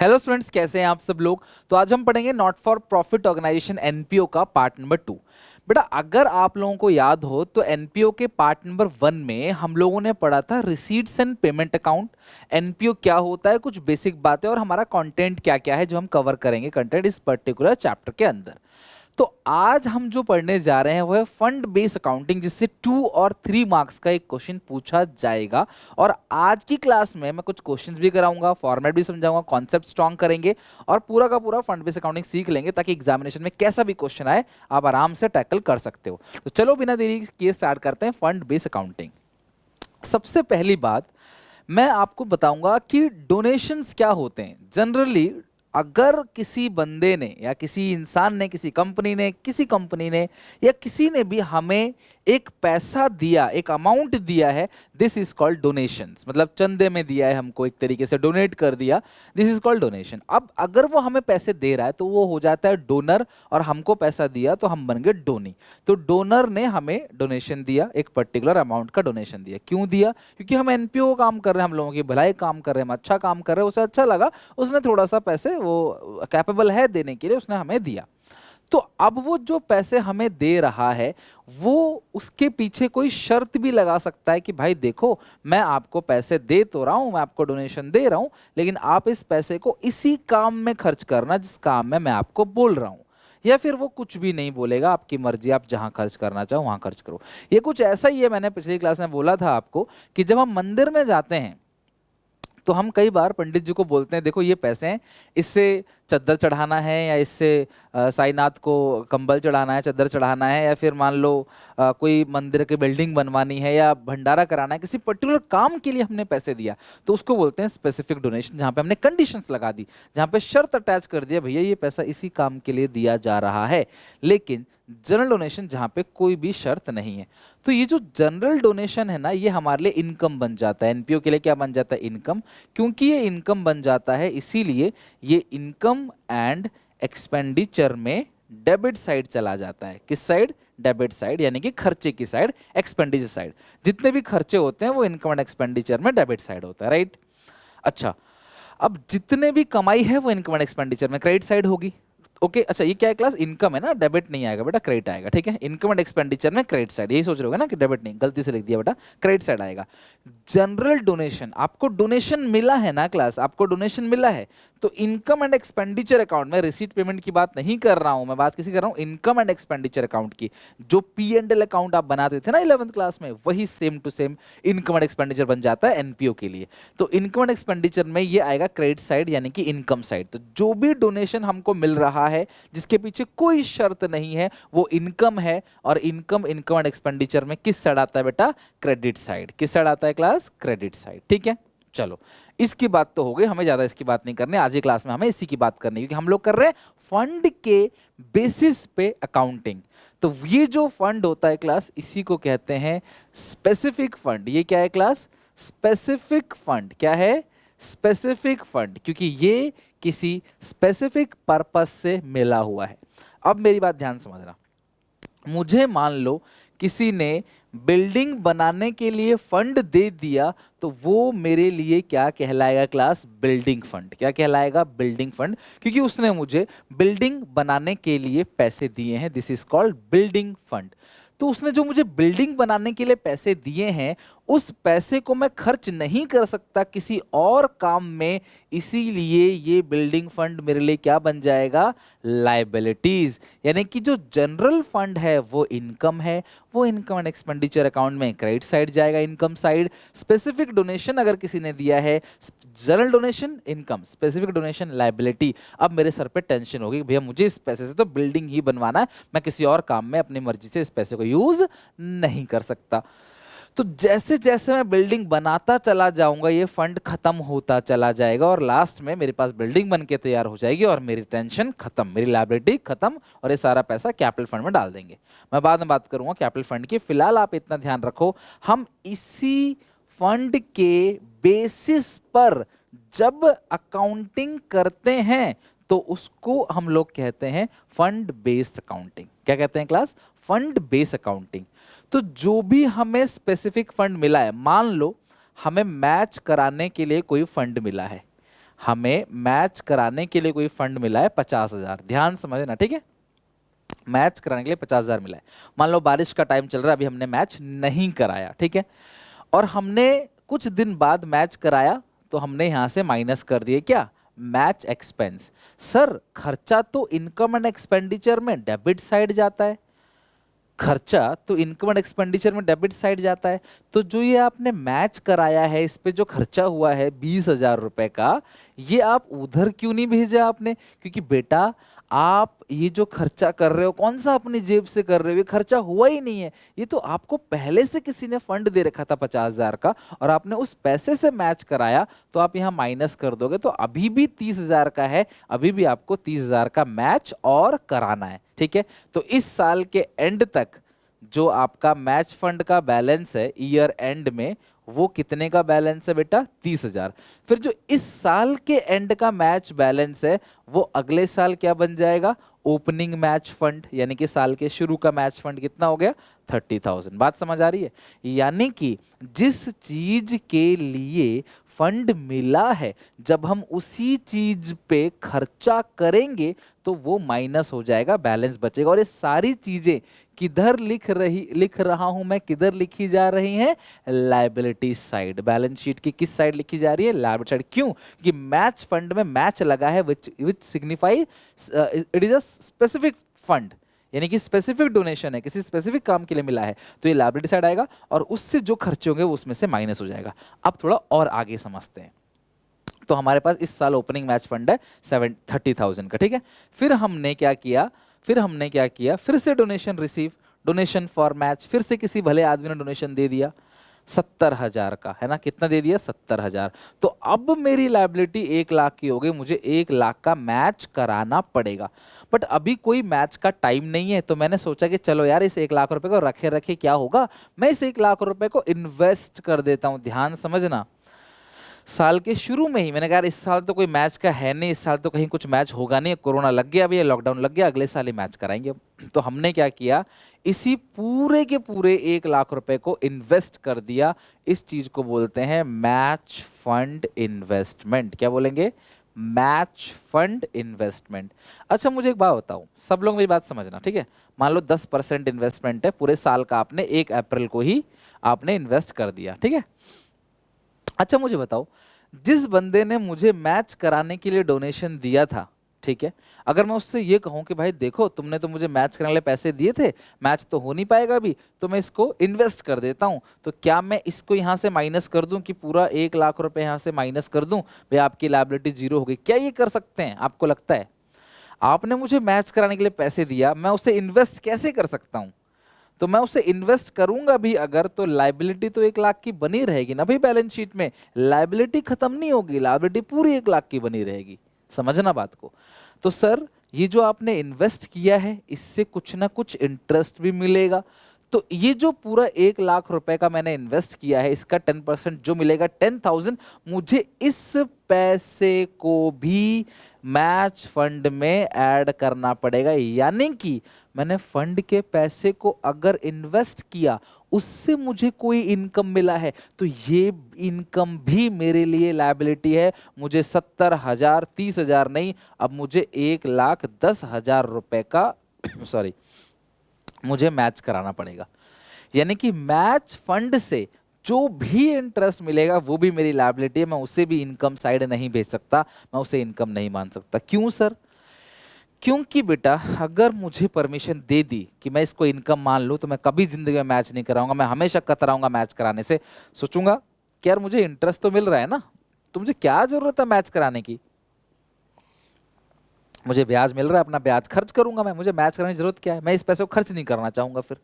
Hello students, कैसे हैं आप सब लोग। तो आज हम पढ़ेंगे not for profit organisation NPO का पार्ट नंबर 2। बेटा, अगर आप लोगों को याद हो तो एनपीओ के पार्ट नंबर 1 में हम लोगों ने पढ़ा था receipts and payment account. NPO क्या होता है, कुछ बेसिक बातें और हमारा कंटेंट क्या क्या है जो हम कवर करेंगे कंटेंट इस पर्टिकुलर चैप्टर के अंदर। तो आज हम जो पढ़ने जा रहे हैं वो है फंड बेस्ड अकाउंटिंग, जिससे 2 और 3 मार्क्स का एक क्वेश्चन पूछा जाएगा। और आज की क्लास में मैं कुछ क्वेश्चंस भी कराऊंगा, फॉर्मेट भी समझाऊंगा, कॉन्सेप्ट स्ट्रॉन्ग करेंगे और पूरा का पूरा फंड बेस्ड अकाउंटिंग सीख लेंगे ताकि एग्जामिनेशन में कैसा भी क्वेश्चन आए आप आराम से टैकल कर सकते हो। तो चलो बिना देरी किए स्टार्ट करते हैं फंड बेस्ड अकाउंटिंग। सबसे पहली बात मैं आपको बताऊंगा कि डोनेशंस क्या होते हैं। जनरली अगर किसी बंदे ने या किसी इंसान ने, किसी कंपनी ने या किसी ने भी हमें एक पैसा दिया, एक अमाउंट दिया है, दिस इज कॉल्ड डोनेशंस। मतलब चंदे में दिया है हमको, एक तरीके से डोनेट कर दिया, दिस इज कॉल्ड डोनेशन। अब अगर वो हमें पैसे दे रहा है तो वो हो जाता है डोनर, और हमको पैसा दिया तो हम बन गए डोनी। तो डोनर ने हमें डोनेशन दिया, एक पर्टिकुलर अमाउंट का डोनेशन दिया। क्यों दिया? क्योंकि हम एनपीओ काम कर रहे हैं, हम लोगों की भलाई काम कर रहे हैं, हम अच्छा काम कर रहे हैं, उसे अच्छा लगा, उसने थोड़ा सा पैसे, वो कैपेबल है देने के लिए, उसने हमें दिया। तो अब वो जो पैसे हमें दे रहा है वो उसके पीछे कोई शर्त भी लगा सकता है कि भाई देखो, मैं आपको पैसे दे तो रहा हूं, मैं आपको डोनेशन दे रहा हूं, लेकिन आप इस पैसे को इसी काम में खर्च करना जिस काम में मैं आपको बोल रहा हूं। या फिर वो कुछ भी नहीं बोलेगा, आपकी मर्जी, आप जहां खर्च करना चाहो वहां खर्च करो। ये कुछ ऐसा ही है, मैंने पिछली क्लास में बोला था आपको कि जब हम मंदिर में जाते हैं तो हम कई बार पंडित जी को बोलते हैं, देखो ये पैसे हैं, इससे चद्दर चढ़ाना है, या इससे साईनाथ को कंबल चढ़ाना है, चद्दर चढ़ाना है, या फिर मान लो कोई मंदिर की बिल्डिंग बनवानी है या भंडारा कराना है, किसी पर्टिकुलर काम के लिए हमने पैसे दिया, तो उसको बोलते हैं स्पेसिफिक डोनेशन। जहाँ पे हमने कंडीशंस लगा दी, जहाँ पे शर्त अटैच कर दिया, भैया ये पैसा इसी काम के लिए दिया जा रहा है। लेकिन जनरल डोनेशन जहाँ पे कोई भी शर्त नहीं है। तो ये जो जनरल डोनेशन है ना, ये हमारे लिए इनकम बन जाता है। एनपीओ के लिए क्या बन जाता है? इनकम। क्योंकि ये इनकम बन जाता है इसीलिए ये इनकम एंड एक्सपेंडिचर में डेबिट साइड चला जाता है। किस साइड? डेबिट साइड, यानी कि खर्चे की साइड, एक्सपेंडिचर साइड। जितने भी खर्चे होते हैं वो इनकम एंड एक्सपेंडिचर में डेबिट साइड होता है, राइट। अच्छा, अब जितने भी कमाई है वो इनकम एंड एक्सपेंडिचर में क्रेडिट साइड होगी। ओके, अच्छा ये क्या है क्लास? इनकम है ना, डेबिट नहीं आएगा बेटा, क्रेडिट आएगा। ठीक है, इनकम एंड एक्सपेंडिचर में क्रेडिट साइड, यही सोच रहे हो ना कि डेबिट नहीं, गलती से लिख दिया बेटा, क्रेडिट साइड आएगा। जनरल डोनेशन, आपको डोनेशन मिला है ना क्लास, आपको डोनेशन मिला है, तो इनकम एंड एक्सपेंडिचर अकाउंट में रिसीट पेमेंट की बात नहीं कर रहा हूं, मैं बात किसी कर रहा हूं इनकम एंड एक्सपेंडिचर अकाउंट की। जो पी एंड एल अकाउंट आप बनाते थे ना 11th क्लास में, वही same to same income and expenditure बन जाता है एनपीओ के लिए। तो इनकम एंड एक्सपेंडिचर में ये आएगा क्रेडिट साइड, यानी कि इनकम साइड। तो जो भी डोनेशन हमको मिल रहा है जिसके पीछे कोई शर्त नहीं है वो इनकम है, और इनकम एंड एक्सपेंडिचर में किस साइड आता है बेटा? Credit side. किस साइड आता है क्लास? Credit side. ठीक है, चलो इसकी बात तो हो गई, हमें ज्यादा इसकी बात नहीं करनी आज की क्लास में, हमें इसी की बात करनी है क्योंकि हम लोग कर रहे हैं फंड के बेसिस पे अकाउंटिंग। तो ये जो फंड होता है क्लास, इसी को कहते हैं स्पेसिफिक फंड। ये क्या है क्लास? Specific fund. क्या है? स्पेसिफिक फंड, क्योंकि ये किसी स्पेसिफिक पर्पस से मिला हुआ है। अब मेरी बात ध्यान समझना, मुझे मान लो किसी ने बिल्डिंग बनाने के लिए फंड दे दिया, तो वो मेरे लिए क्या कहलाएगा क्लास? Building fund. क्या कहलाएगा? बिल्डिंग फंड, क्योंकि उसने मुझे बिल्डिंग बनाने के लिए पैसे दिए हैं, this is called building fund. तो उसने जो मुझे बिल्डिंग बनाने के लिए पैसे दिए हैं, उस पैसे को मैं खर्च नहीं कर सकता किसी और काम में, इसीलिए ये बिल्डिंग फंड मेरे लिए क्या बन जाएगा? लायबिलिटीज। यानी कि जो जनरल फंड है वो इनकम है, वो इनकम एंड एक्सपेंडिचर अकाउंट में क्रेडिट साइड जाएगा, इनकम साइड। स्पेसिफिक डोनेशन अगर किसी ने दिया है, general donation income, specific donation liability. अब मेरे सर पे टेंशन होगी, भैया मुझे इस पैसे से तो बिल्डिंग ही बनवाना है, मैं किसी और काम में अपनी मर्जी से इस पैसे को यूज नहीं कर सकता। तो जैसे जैसे मैं बिल्डिंग बनाता चला जाऊंगा ये फंड खत्म होता चला जाएगा, और लास्ट में मेरे पास बिल्डिंग बन के तैयार हो जाएगी और मेरी टेंशन खत्म, मेरी लायबिलिटी खत्म, और ये सारा पैसा कैपिटल फंड में डाल देंगे। मैं बाद में बात करूंगा कैपिटल फंड की, फिलहाल आप इतना ध्यान रखो, हम इसी फंड के बेसिस पर जब अकाउंटिंग करते हैं तो उसको हम लोग कहते हैं फंड बेस्ड अकाउंटिंग। क्या कहते हैं क्लास? Fund based accounting. तो जो भी हमें स्पेसिफिक फंड मिला है, मान लो हमें मैच कराने के लिए कोई फंड मिला है, हमें मैच कराने के लिए कोई फंड मिला है 50,000, ध्यान समझना, ठीक है। मैच कराने के लिए 50,000 मिला है। मान लो बारिश का टाइम चल रहा है, अभी हमने मैच नहीं कराया, ठीक है, और हमने कुछ दिन बाद मैच कराया, तो हमने यहां से माइनस कर दिए क्या, मैच एक्सपेंस। सर खर्चा तो इनकम एंड एक्सपेंडिचर में डेबिट साइड जाता है, खर्चा तो इनकम एंड एक्सपेंडिचर में डेबिट साइड जाता है। तो जो ये आपने मैच कराया है, इस पे जो खर्चा हुआ है 20,000 रुपए का, ये आप उधर क्यों नहीं भेजा आपने? क्योंकि बेटा आप ये जो खर्चा कर रहे हो कौन सा अपनी जेब से कर रहे हो, ये खर्चा हुआ ही नहीं है, ये तो आपको पहले से किसी ने फंड दे रखा था 50,000 का, और आपने उस पैसे से मैच कराया, तो आप यहाँ माइनस कर दोगे तो अभी भी 30,000 का है, अभी भी आपको 30,000 का मैच और कराना है, ठीक है। तो इस साल के एंड तक जो आपका मैच फंड का बैलेंस है ईयर एंड में, वो कितने का बैलेंस है बेटा, 30,000। फिर जो इस साल के एंड का मैच बैलेंस है, वो अगले साल क्या बन जाएगा, ओपनिंग मैच फंड, यानी कि साल के शुरू का मैच फंड कितना हो गया, 30,000। बात समझ आ रही है? यानी कि जिस चीज के लिए फंड मिला है, जब हम उसी चीज पे खर्चा करेंगे तो वो माइनस हो जाएगा, बैलेंस बचेगा। और ये सारी चीजें किधर लिख रहा हूं मैं, किधर लिखी जा रही हैं, लायबिलिटी साइड। बैलेंस शीट की किस साइड लिखी जा रही है, लायबिलिटी साइड। क्यों? कि मैच फंड में मैच लगा है, which signify it is a specific fund, यानी कि स्पेसिफिक डोनेशन है, किसी स्पेसिफिक काम के लिए मिला है, तो ये लायबिलिटी साइड आएगा, और उससे जो खर्चे होंगे वो उसमें से माइनस हो जाएगा। अब थोड़ा और आगे समझते हैं। तो हमारे पास इस साल ओपनिंग मैच फंड है 30,000 का, ठीक है। फिर हमने क्या किया, फिर से donation receive, donation for match, फिर से किसी भले आदमी ने डोनेशन दे दिया 70,000 का, है ना, कितना दे दिया, 70,000। तो अब मेरी लायबिलिटी 1 लाख की हो गई, मुझे 1 लाख का मैच कराना पड़ेगा। बट अभी कोई मैच का टाइम नहीं है, तो मैंने सोचा कि चलो यार इस 1 लाख रुपए को रखे रखे क्या होगा, मैं इस 1 लाख रुपए को इन्वेस्ट कर देता हूं। ध्यान समझना, साल के शुरू में ही मैंने कहा इस साल तो कोई मैच का है नहीं, इस साल तो कहीं कुछ मैच होगा नहीं, कोरोना लग गया, अभी ये लॉकडाउन लग गया, अगले साल ही मैच कराएंगे। तो हमने क्या किया, इसी पूरे के पूरे 1 लाख रुपए को इन्वेस्ट कर दिया। इस चीज को बोलते हैं मैच फंड इन्वेस्टमेंट। क्या बोलेंगे, मैच फंड इन्वेस्टमेंट। अच्छा मुझे एक बात बताओ, सब लोग मेरी बात समझना, ठीक है। मान लो 10% इन्वेस्टमेंट है, पूरे साल का आपने 1 अप्रैल को ही आपने इन्वेस्ट कर दिया, ठीक है। अच्छा मुझे बताओ, जिस बंदे ने मुझे मैच कराने के लिए डोनेशन दिया था, ठीक है, अगर मैं उससे ये कहूं कि भाई देखो तुमने तो मुझे मैच कराने के लिए पैसे दिए थे, मैच तो हो नहीं पाएगा अभी, तो मैं इसको इन्वेस्ट कर देता हूं, तो क्या मैं इसको यहां से माइनस कर दूं कि पूरा 1 लाख रुपए यहां से माइनस कर दूं, भाई आपकी लायबिलिटी जीरो हो गई? क्या ये कर सकते हैं? आपको लगता है आपने मुझे मैच कराने के लिए पैसे दिया, मैं उसे इन्वेस्ट कैसे कर सकता हूं? तो मैं उसे इन्वेस्ट करूंगा भी अगर, तो लायबिलिटी तो 1 लाख की बनी रहेगी ना भाई, बैलेंस शीट में लायबिलिटी खत्म नहीं होगी, लायबिलिटी पूरी 1 लाख की बनी रहेगी। समझना बात को। तो सर ये जो आपने इन्वेस्ट किया है, इससे कुछ ना कुछ इंटरेस्ट भी मिलेगा, तो ये जो पूरा 1 लाख रुपए का मैंने इन्वेस्ट किया है, इसका 10% जो मिलेगा 10,000, मुझे इस पैसे को भी मैच फंड में ऐड करना पड़ेगा। यानी कि मैंने फंड के पैसे को अगर इन्वेस्ट किया, उससे मुझे कोई इनकम मिला है, तो ये इनकम भी मेरे लिए लायबिलिटी है। मुझे 70,000, 30,000 नहीं, अब मुझे 1,10,000 रुपए का सॉरी मुझे मैच कराना पड़ेगा। यानी कि मैच फंड से जो भी इंटरेस्ट मिलेगा वो भी मेरी लायबिलिटी है, मैं उसे भी इनकम साइड नहीं भेज सकता, मैं उसे इनकम नहीं मान सकता। क्यों सर? क्योंकि बेटा अगर मुझे परमिशन दे दी कि मैं इसको इनकम मान लूं, तो मैं कभी जिंदगी में मैच नहीं कराऊंगा, मैं हमेशा कतराऊंगा मैच कराने से। सोचूंगा कि यार मुझे इंटरेस्ट तो मिल रहा है ना, तो मुझे क्या जरूरत है मैच कराने की, मुझे ब्याज मिल रहा है, अपना ब्याज खर्च करूंगा मैं, मुझे मैच कराने की जरूरत क्या है? मैं इस पैसे को खर्च नहीं करना चाहूंगा फिर।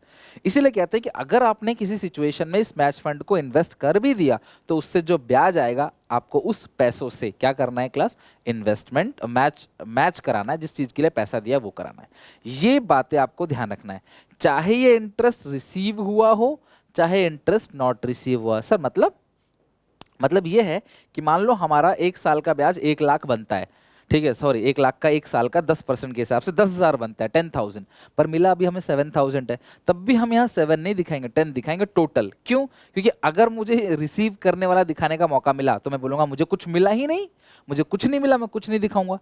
इसीलिए कहते हैं कि अगर आपने किसी सिचुएशन में इस मैच फंड को इन्वेस्ट कर भी दिया, तो उससे जो ब्याज आएगा आपको उस पैसों से क्या करना है क्लास, इन्वेस्टमेंट मैच कराना है, जिस चीज के लिए पैसा दिया वो कराना है। ये बातें आपको ध्यान रखना है, चाहे ये इंटरेस्ट रिसीव हुआ हो, चाहे इंटरेस्ट नॉट रिसीव हुआ। सर मतलब ये है कि मान लो हमारा 1 साल का ब्याज 1 लाख बनता है, ठीक है, सॉरी, 1 लाख का 1 साल का 10% के हिसाब से 10,000 बनता है, 10,000, पर मिला अभी हमें 7,000 है। तब भी हम यहाँ 7 नहीं दिखाएंगे, 10 दिखाएंगे टोटल। क्यों? क्योंकि अगर मुझे रिसीव करने वाला दिखाने का मौका मिला तो मैं बोलूंगा मुझे कुछ मिला ही नहीं, मुझे कुछ नहीं मिला, मैं कुछ नहीं दिखाऊंगा।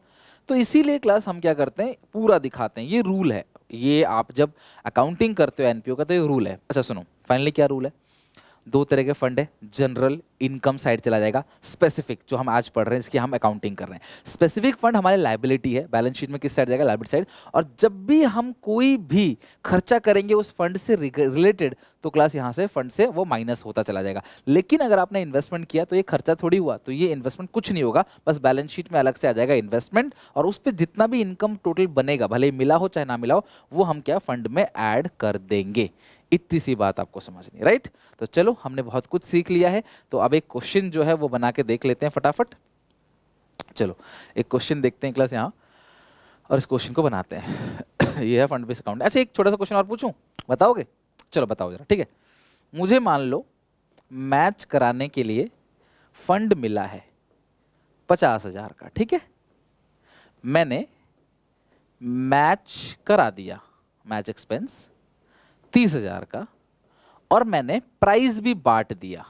तो इसीलिए क्लास हम क्या करते हैं, पूरा दिखाते हैं। ये रूल है, ये आप जब अकाउंटिंग करते हो एनपीओ का तो ये रूल है। अच्छा सुनो, फाइनली क्या रूल है, दो तरह के फंड है, जनरल इनकम साइड चला जाएगा, स्पेसिफिक जो हम आज पढ़ रहे हैं इसकी हम अकाउंटिंग कर रहे हैं। स्पेसिफिक फंड हमारे लायबिलिटी है, बैलेंस शीट में किस साइड जाएगा, लायबिलिटी साइड। और जब भी हम कोई भी खर्चा करेंगे उस फंड से रिलेटेड तो क्लास यहाँ से फंड से वो माइनस होता चला जाएगा। लेकिन अगर आपने इन्वेस्टमेंट किया तो ये खर्चा थोड़ी हुआ, तो ये इन्वेस्टमेंट कुछ नहीं होगा, बस बैलेंस शीट में अलग से आ जाएगा इन्वेस्टमेंट, और उस पर जितना भी इनकम टोटल बनेगा, भले ही मिला हो चाहे ना मिला हो, वो हम क्या फंड में ऐड कर देंगे। इतनी सी बात आपको समझनी, राइट। तो चलो हमने बहुत कुछ सीख लिया है, तो अब एक क्वेश्चन जो है वो बना के देख लेते हैं फटाफट। चलो एक क्वेश्चन देखते हैं क्लास यहाँ, और इस क्वेश्चन को बनाते हैं। ये है फंड बेस्ड अकाउंट। अच्छा एक छोटा सा क्वेश्चन और पूछूं, बताओगे? चलो बताओ जरा, ठीक है। मुझे मान लो मैच कराने के लिए फंड मिला है 50,000 का, ठीक है। मैंने मैच करा दिया, मैच एक्सपेंस 30,000 का, और मैंने प्राइस भी बांट दिया,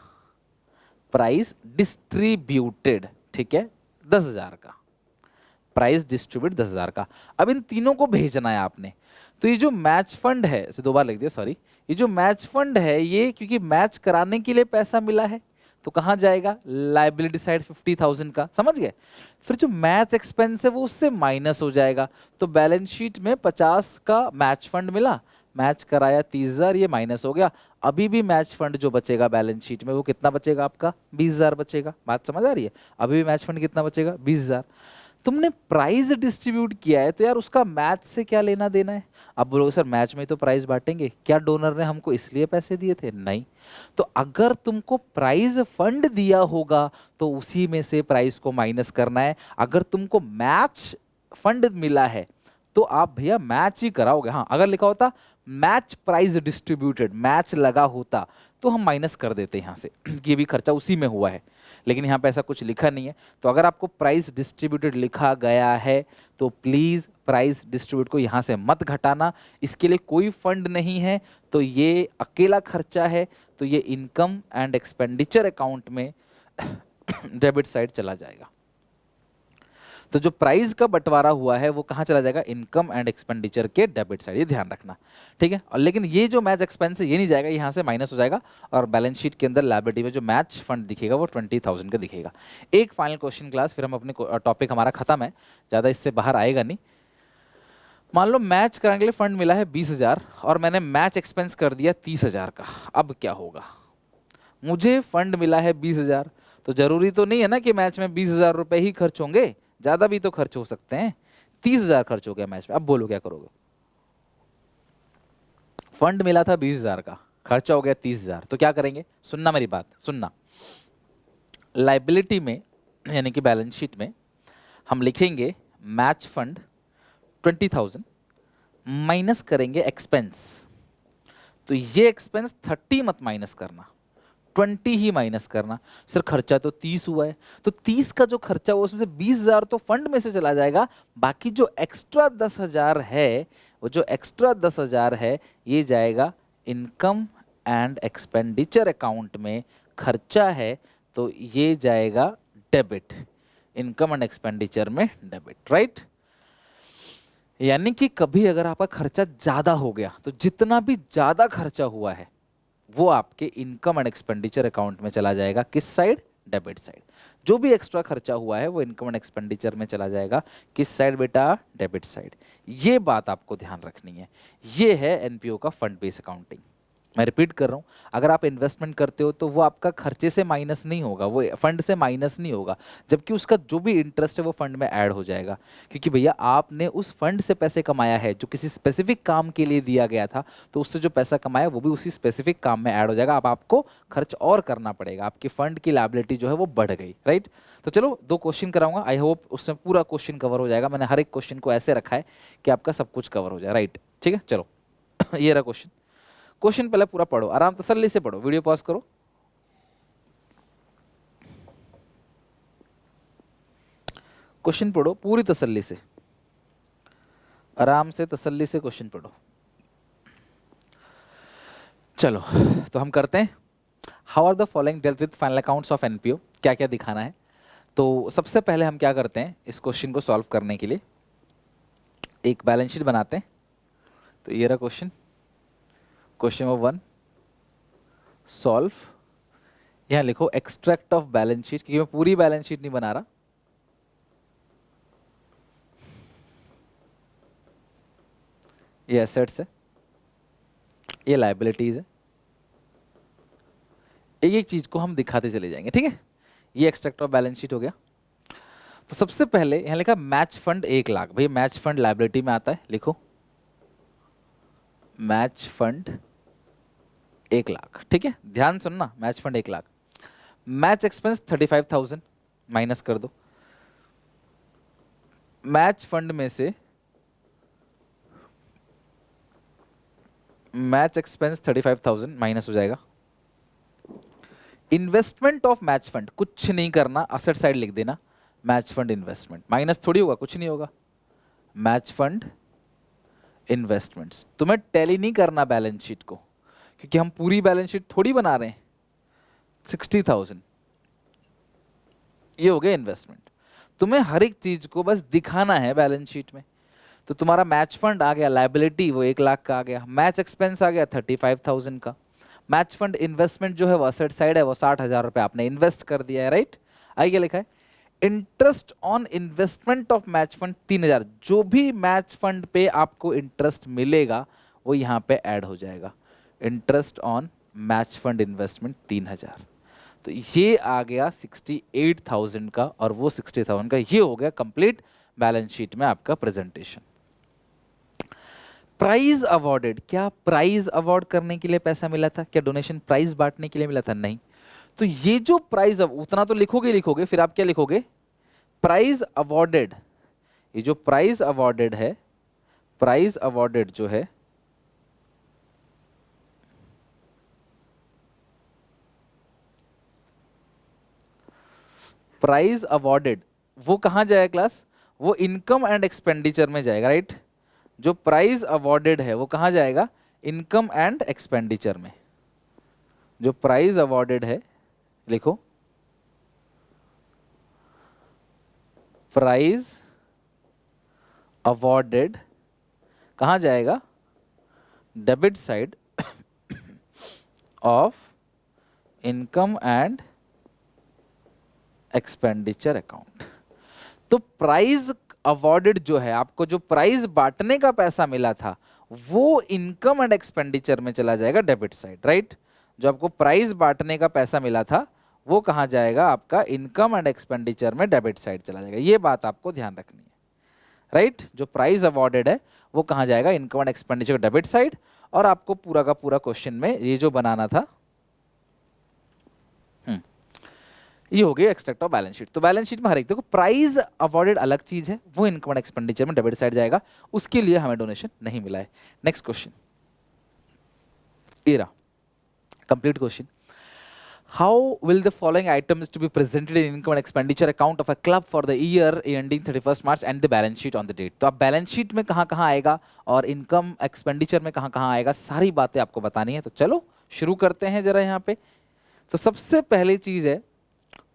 प्राइस डिस्ट्रीब्यूटेड, ठीक है, 10,000 का, प्राइस डिस्ट्रीब्यूट 10,000 का। अब इन तीनों को भेजना है आपने। तो ये जो मैच फंड है, इसे 2 बार लिख दिया, सॉरी, ये जो मैच फंड है ये क्योंकि मैच कराने के लिए पैसा मिला है तो कहाँ जाएगा, लाइबिलिटी साइड 50,000 का, समझ गए। फिर जो मैच एक्सपेंस है वो उससे माइनस हो जाएगा, तो बैलेंस शीट में 50 का मैच फंड मिला, मैच कराया 30,000, ये माइनस हो गया। अभी भी मैच फंड जो बचेगा बैलेंस शीट में वो कितना बचेगा आपका, 20,000 बचेगा। बात समझ आ रही है? अभी भी मैच फंड कितना बचेगा, 20,000। तुमने प्राइज डिस्ट्रीब्यूट किया है तो यार उसका मैच से क्या लेना देना है। अब बोलोगे सर मैच में तो प्राइज बांटेंगे, क्या डोनर ने हमको इसलिए पैसे दिए थे? नहीं। तो अगर तुमको प्राइज फंड दिया होगा तो उसी में से प्राइस को माइनस करना है। अगर तुमको मैच फंड मिला है तो आप भैया मैच ही कराओगे। हाँ, अगर लिखा होता मैच प्राइज डिस्ट्रीब्यूटेड, मैच लगा होता, तो हम माइनस कर देते यहाँ से कि ये भी खर्चा उसी में हुआ है। लेकिन यहाँ पे ऐसा कुछ लिखा नहीं है, तो अगर आपको प्राइस डिस्ट्रीब्यूटेड लिखा गया है तो प्लीज प्राइस डिस्ट्रीब्यूट को यहाँ से मत घटाना। इसके लिए कोई फंड नहीं है, तो ये अकेला खर्चा है, तो ये इनकम एंड एक्सपेंडिचर अकाउंट में डेबिट साइड चला जाएगा। तो जो प्राइस का बंटवारा हुआ है वो कहाँ चला जाएगा, इनकम एंड एक्सपेंडिचर के डेबिट साइड, ये ध्यान रखना, ठीक है। और लेकिन ये जो मैच एक्सपेंस है ये नहीं जाएगा, यहाँ से माइनस हो जाएगा, और बैलेंस शीट के अंदर लायबिलिटी में जो मैच फंड दिखेगा वो 20,000 का दिखेगा। एक फाइनल क्वेश्चन क्लास, फिर हम अपने टॉपिक हमारा खत्म है, ज़्यादा इससे बाहर आएगा नहीं। मान लो मैच कराने के लिए फंड मिला है 20,000 और मैंने मैच एक्सपेंस कर दिया 30,000 का। अब क्या होगा, मुझे फंड मिला है 20,000, तो जरूरी तो नहीं है ना कि मैच में 20,000 रुपए ही खर्च होंगे, ज्यादा भी तो खर्च हो सकते हैं। 30,000 खर्च हो गया मैच में, अब बोलो क्या करोगे। फंड मिला था 20,000 का, खर्चा हो गया 30,000, तो क्या करेंगे, सुनना मेरी बात, सुनना। लाइबिलिटी में यानी कि बैलेंस शीट में हम लिखेंगे मैच फंड 20,000 माइनस करेंगे एक्सपेंस। तो ये एक्सपेंस 30 मत माइनस करना, 20 ही माइनस करना। सर खर्चा तो 30 हुआ है, तो 30 का जो खर्चा हुआ उसमें से 20,000 तो फंड में से चला जाएगा, बाकी जो एक्स्ट्रा 10,000 है, वो जो एक्स्ट्रा 10,000 है ये जाएगा इनकम एंड एक्सपेंडिचर अकाउंट में। खर्चा है तो ये जाएगा डेबिट, इनकम एंड एक्सपेंडिचर में डेबिट, राइट। यानी कि कभी अगर आपका खर्चा ज्यादा हो गया तो जितना भी ज्यादा खर्चा हुआ है वो आपके इनकम एंड एक्सपेंडिचर अकाउंट में चला जाएगा, किस साइड, डेबिट साइड। जो भी एक्स्ट्रा खर्चा हुआ है वो इनकम एंड एक्सपेंडिचर में चला जाएगा, किस साइड बेटा, डेबिट साइड। ये बात आपको ध्यान रखनी है। ये है एनपीओ का फंड बेस्ड अकाउंटिंग। मैं रिपीट कर रहा हूँ, अगर आप इन्वेस्टमेंट करते हो तो वो आपका खर्चे से माइनस नहीं होगा, वो फंड से माइनस नहीं होगा, जबकि उसका जो भी इंटरेस्ट है वो फंड में ऐड हो जाएगा। क्योंकि भैया आपने उस फंड से पैसे कमाया है जो किसी स्पेसिफिक काम के लिए दिया गया था, तो उससे जो पैसा कमाया वो भी उसी स्पेसिफिक काम में ऐड हो जाएगा। अब आपको खर्च और करना पड़ेगा, आपकी फंड की लायबिलिटी जो है वो बढ़ गई, राइट। तो चलो 2 क्वेश्चन कराऊंगा, आई होप उसमें पूरा क्वेश्चन कवर हो जाएगा। मैंने हर एक क्वेश्चन को ऐसे रखा है कि आपका सब कुछ कवर हो जाए, राइट, ठीक है। चलो ये रहा क्वेश्चन। क्वेश्चन पहले पूरा पढ़ो, आराम तसल्ली से पढ़ो, वीडियो पॉज करो। क्वेश्चन पढ़ो पूरी तसल्ली से, आराम से तसल्ली से क्वेश्चन पढ़ो। चलो तो हम करते हैं, how are the following dealt with final accounts of NPO, क्या क्या दिखाना है। तो सबसे पहले हम क्या करते हैं, इस क्वेश्चन को सॉल्व करने के लिए एक बैलेंस शीट बनाते हैं। तो ये रहा क्वेश्चन, क्वेश्चन नंबर 1 सॉल्व। यहाँ लिखो एक्सट्रैक्ट ऑफ बैलेंस शीट, क्योंकि मैं पूरी बैलेंस शीट नहीं बना रहा। ये एसेट्स है, ये लायबिलिटीज है, एक एक चीज को हम दिखाते चले जाएंगे, ठीक है। ये एक्सट्रैक्ट ऑफ बैलेंस शीट हो गया। तो सबसे पहले यहां लिखा मैच फंड 1 लाख, भाई मैच फंड लायबिलिटी में आता है, लिखो मैच फंड 1 लाख, ठीक है। ध्यान सुनना, match fund 1 lakh. Match expense 35,000 minus कर दो। मैच फंड में से मैच एक्सपेंस 35,000 माइनस हो जाएगा। इन्वेस्टमेंट ऑफ मैच फंड, कुछ नहीं करना, असेट साइड लिख देना, मैच फंड इन्वेस्टमेंट, माइनस थोड़ी होगा, कुछ नहीं होगा। मैच फंड इन्वेस्टमेंट्स, तुम्हें टैली नहीं करना बैलेंस शीट को, क्योंकि हम पूरी बैलेंस शीट थोड़ी बना रहे हैं। 60,000 ये हो गया इन्वेस्टमेंट। तुम्हें हर एक चीज को बस दिखाना है बैलेंस शीट में। तो तुम्हारा मैच फंड आ गया, लायबिलिटी वो 1 लाख का आ गया, मैच एक्सपेंस आ गया 35,000 का, मैच फंड इन्वेस्टमेंट जो है वो असेट साइड है, वो 60,000 रुपये आपने इन्वेस्ट कर दिया है, राइट। आगे क्या लिखा है, interest on investment of match fund 3,000, जो भी मैच फंड पे आपको इंटरेस्ट मिलेगा वो यहाँ पे ऐड हो जाएगा, interest on match fund investment 3,000। तो ये आ गया 68,000 का, और वो 60,000 का, ये हो गया कंप्लीट बैलेंस शीट में आपका प्रेजेंटेशन। प्राइज अवॉर्डेड, क्या प्राइज अवॉर्ड करने के लिए पैसा मिला था, क्या डोनेशन प्राइज बांटने के लिए मिला था, नहीं। तो ये जो प्राइज, अब उतना तो लिखोगे लिखोगे, फिर आप क्या लिखोगे, प्राइज अवॉर्डेड। ये जो प्राइज अवॉर्डेड है, प्राइज अवॉर्डेड जो है प्राइज अवॉर्डेड, वो कहां जाएगा क्लास, वो इनकम एंड एक्सपेंडिचर में जाएगा, राइट। जो प्राइज अवॉर्डेड है वो कहां जाएगा, इनकम एंड एक्सपेंडिचर में। जो प्राइज अवॉर्डेड है, लिखो प्राइज अवॉर्डेड कहां जाएगा, debit side of income and expenditure account. तो प्राइज अवॉर्डेड जो है, आपको जो प्राइज बांटने का पैसा मिला था वो इनकम एंड एक्सपेंडिचर में चला जाएगा, डेबिट साइड, राइट। जो आपको प्राइज बांटने का पैसा मिला था वो कहां जाएगा, आपका इनकम एंड एक्सपेंडिचर में डेबिट साइड चला जाएगा। ये बात आपको ध्यान रखनी है, राइट। जो प्राइज अवॉर्डेड है वो कहां जाएगा, income and expenditure debit side. और आपको पूरा का पूरा क्वेश्चन में ये जो बनाना था, ये हो गया एक्सट्रैक्ट ऑफ बैलेंस शीट। तो बैलेंस शीट में हर एक देखो, प्राइज अवॉर्डेड अलग चीज है, वो इनकम एंड एक्सपेंडिचर में डेबिट साइड जाएगा, उसके लिए हमें डोनेशन नहीं मिला है। नेक्स्ट क्वेश्चन, ये रहा complete question. How will the following items to be presented in income and expenditure account of a club for the year ending 31 March and the balance sheet on the date. तो आप balance sheet में कहां कहां आएगा और income expenditure में कहां कहां आएगा, सारी बातें आपको बतानी है। तो चलो शुरू करते हैं जरा यहाँ पे। तो सबसे पहली चीज है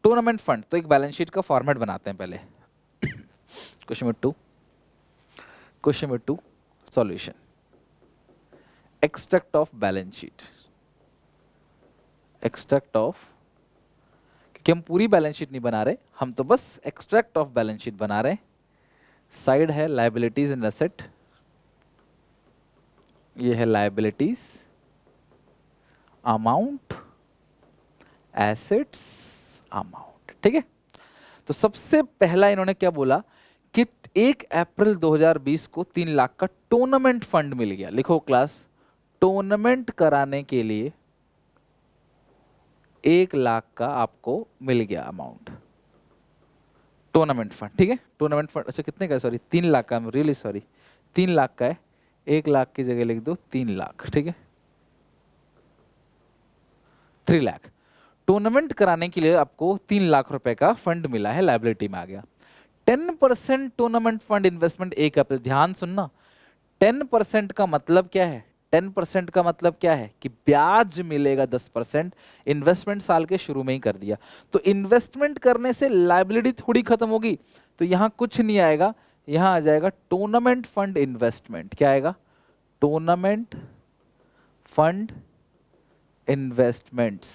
टूर्नामेंट फंड। तो एक बैलेंस शीट का फॉर्मेट बनाते हैं पहले। Question number 2 solution, extract of balance sheet, extract of, क्योंकि हम पूरी बैलेंस शीट नहीं बना रहे, हम तो बस एक्सट्रैक्ट ऑफ बैलेंस शीट बना रहे हैं। साइड है लायबिलिटीज एंड एसेट, ये है लायबिलिटीज, अमाउंट, एसेट्स, अमाउंट, ठीक है। तो सबसे पहला इन्होंने क्या बोला कि 1 अप्रैल 2020 को 3 लाख का टूर्नामेंट फंड मिल गया। लिखो क्लास, टूर्नामेंट कराने के लिए 1 लाख का आपको मिल गया अमाउंट, टूर्नामेंट फंड, ठीक है। टूर्नामेंट फंड अच्छा कितने का है, सॉरी 3 लाख का, रियली सॉरी 3 लाख का है, 1 लाख की जगह लिख दो 3 लाख, ठीक है, 3 लाख। टूर्नामेंट कराने के लिए आपको 3 लाख रुपए का फंड मिला है, लायबिलिटी में आ गया। 10% टूर्नामेंट फंड इन्वेस्टमेंट 1 अप्रैल, ध्यान सुनना, 10% का मतलब क्या है? 10% का मतलब क्या है कि ब्याज मिलेगा 10%, इन्वेस्टमेंट साल के शुरू में ही कर दिया। तो इन्वेस्टमेंट करने से लायबिलिटी थोड़ी खत्म होगी, तो यहां कुछ नहीं आएगा, यहां आ जाएगा टूर्नामेंट फंड इन्वेस्टमेंट। क्या आएगा? Tournament fund investments.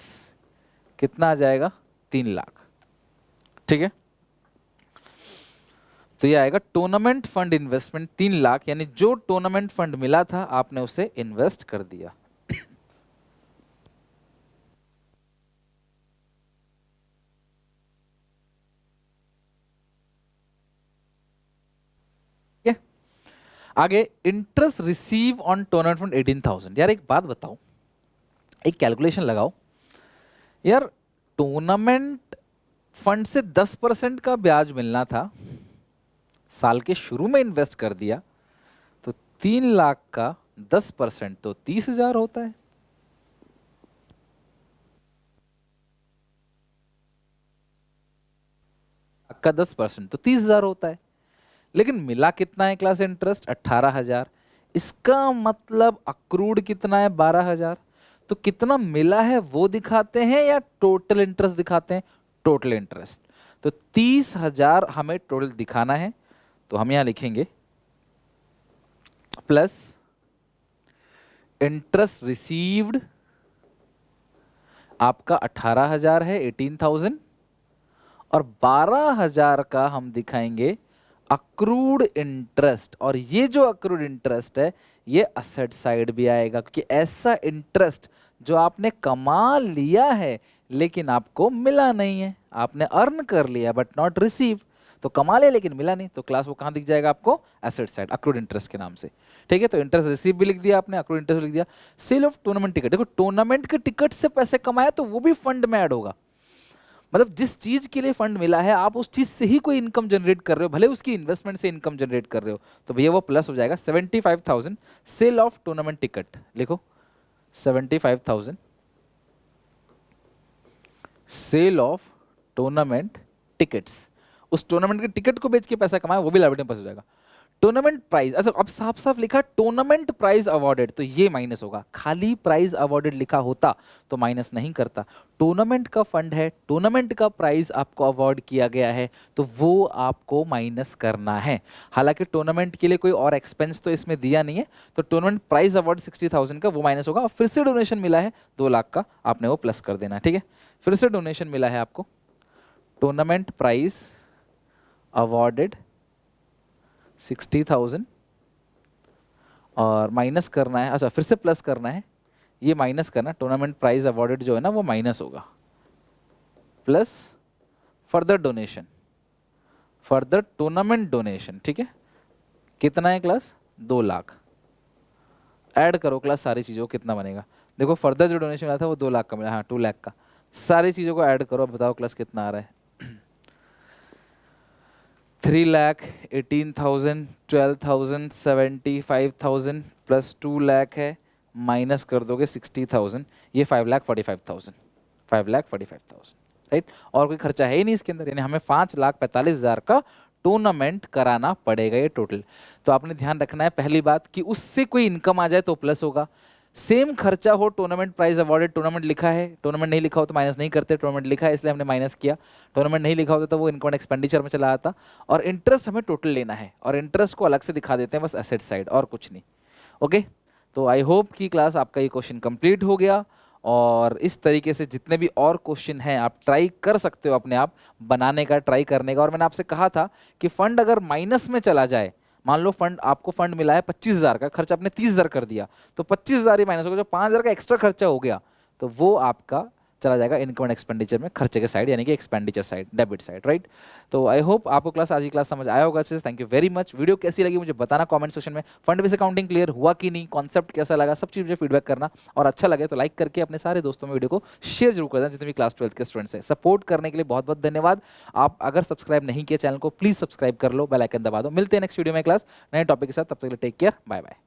कितना आ जाएगा? 3 लाख। ठीक है, तो ये आएगा टूर्नामेंट फंड इन्वेस्टमेंट 3 लाख, यानी जो टूर्नामेंट फंड मिला था आपने उसे इन्वेस्ट कर दिया। आगे interest receive on tournament fund 18,000। यार एक बात बताओ, एक कैलकुलेशन लगाओ यार, टूर्नामेंट फंड से 10% का ब्याज मिलना था, साल के शुरू में इन्वेस्ट कर दिया, तो 3 लाख का 10% तो 30,000 होता है। का 10% तो 30,000 होता है, लेकिन मिला कितना है क्लास इंटरेस्ट? 18,000। इसका मतलब अक्रूड कितना है? 12,000। तो कितना मिला है वो दिखाते हैं या टोटल इंटरेस्ट दिखाते हैं? Total interest. तो 30,000 हमें टोटल दिखाना है, तो हम यहां लिखेंगे प्लस इंटरेस्ट रिसीव्ड आपका 18,000 है, 18,000, और 12,000 का हम दिखाएंगे अक्रूड इंटरेस्ट। और ये जो अक्रूड इंटरेस्ट है ये असेट साइड भी आएगा, क्योंकि ऐसा इंटरेस्ट जो आपने कमा लिया है लेकिन आपको मिला नहीं है, आपने अर्न कर लिया बट नॉट रिसीव, तो कमा लिया लेकिन मिला नहीं, तो क्लास वो कहां दिख जाएगा आपको? एसेट साइड, अक्रूड इंटरेस्ट के नाम से। ठीक है, तो इंटरेस्ट रिसीव भी लिख दिया आपने, अक्रूड इंटरेस्ट लिख दिया। सेल ऑफ टूर्नामेंट टिकट, देखो टूर्नामेंट के टिकट से पैसे कमाया तो वो भी फंड में ऐड होगा। मतलब जिस चीज के लिए फंड मिला है आप उस चीज से ही कोई इनकम जनरेट कर रहे हो, भले उसकी इन्वेस्टमेंट से इनकम जनरेट कर रहे हो, तो भैया वो प्लस हो जाएगा। 75,000 सेल ऑफ टूर्नामेंट टिकट, लिखो 75,000 सेल ऑफ टूर्नामेंट टिकट्स। उस टूर्नामेंट के टिकट को बेच के पैसा कमाया, वो भी लाइबिलिटी में पास हो जाएगा। टूर्नामेंट प्राइज, अच्छा अब साफ साफ लिखा टूर्नामेंट प्राइज अवॉर्डेड, तो ये माइनस होगा। खाली प्राइज अवॉर्डेड लिखा होता तो माइनस नहीं करता। टूर्नामेंट का फंड है, टूर्नामेंट का प्राइज आपको अवॉर्ड किया गया है, तो वो आपको माइनस करना है। हालांकि टूर्नामेंट के लिए कोई और एक्सपेंस तो इसमें दिया नहीं है, तो टूर्नामेंट प्राइज अवॉर्ड 60,000 का वो माइनस होगा, और फिर से डोनेशन मिला है 2 लाख का, आपने वो प्लस कर देना। ठीक है, फिर से डोनेशन मिला है आपको, टूर्नामेंट प्राइज अवॉर्डेड 60,000, और माइनस करना है, अच्छा फिर से प्लस करना है, ये माइनस करना, टूर्नामेंट प्राइज अवॉर्डेड जो है ना वो माइनस होगा, plus further donation, further tournament donation. ठीक है, कितना है क्लास? 2 लाख। ऐड करो क्लास सारी चीज़ों को, कितना बनेगा? देखो फर्दर जो डोनेशन मिला था वो 2 लाख का मिला, हाँ 2 लाख का। सारी चीज़ों को ऐड करो, बताओ क्लास कितना आ रहा है? 3,18,000, 12,000, 75,000 प्लस 2 लाख है, माइनस कर दोगे 60,000, ये 5,45,000, 5,45,000, राइट। और कोई खर्चा है ही नहीं इसके अंदर, यानी हमें 5,45,000 का टूर्नामेंट कराना पड़ेगा ये टोटल। तो आपने ध्यान रखना है पहली बात कि उससे कोई इनकम आ जाए तो प्लस होगा, सेम खर्चा हो, टूर्नामेंट प्राइज अवॉर्डेड, टूर्नामेंट लिखा है, टूर्नामेंट नहीं लिखा हो तो माइनस नहीं करते, टूर्नामेंट लिखा है इसलिए हमने माइनस किया, टूर्नामेंट नहीं लिखा होता तो वो इनकम एक्सपेंडिचर में चला आता, और इंटरेस्ट हमें टोटल लेना है, और इंटरेस्ट को अलग से दिखा देते हैं बस एसेट साइड, और कुछ नहीं। ओके, तो आई होप कि क्लास आपका ये क्वेश्चन कंप्लीट हो गया, और इस तरीके से जितने भी और क्वेश्चन हैं आप ट्राई कर सकते हो अपने आप बनाने का, ट्राई करने का। और मैंने आपसे कहा था कि फंड अगर माइनस में चला जाए, मान लो फंड आपको फंड मिला है 25,000 का, खर्चा आपने 30,000 कर दिया, तो 25,000 ही माइनस होगा, जो 5,000 का एक्स्ट्रा खर्चा हो गया तो वो आपका चला जाएगा इनकम एंड एक्सपेंडिचर में, खर्चे के साइड, यानी कि expenditure side, debit side, right. तो आई होप आपको क्लास, आज की क्लास समझ आया होगा अच्छे से। Thank you very much. Video कैसी लगी मुझे बताना कमेंट सेक्शन में, फंड बेस अकाउंटिंग क्लियर हुआ कि नहीं, कॉन्सेप्ट कैसा लगा, सब चीज़ मुझे फीडबैक करना, और अच्छा लगे तो लाइक करके अपने सारे दोस्तों में वीडियो को शेयर जरूर कर देना, जितने भी क्लास 12th के स्टूडेंट्स हैं। सपोर्ट करने के लिए बहुत बहुत धन्यवाद। आप अगर सब्सक्राइब नहीं किया चैनल को, प्लीज सब्सक्राइब कर लो, बेल आइकन दबा दो। मिलते हैं नेक्स्ट वीडियो में क्लास नए टॉपिक के साथ, तब तक के लिए टेक केयर, बाय बाय।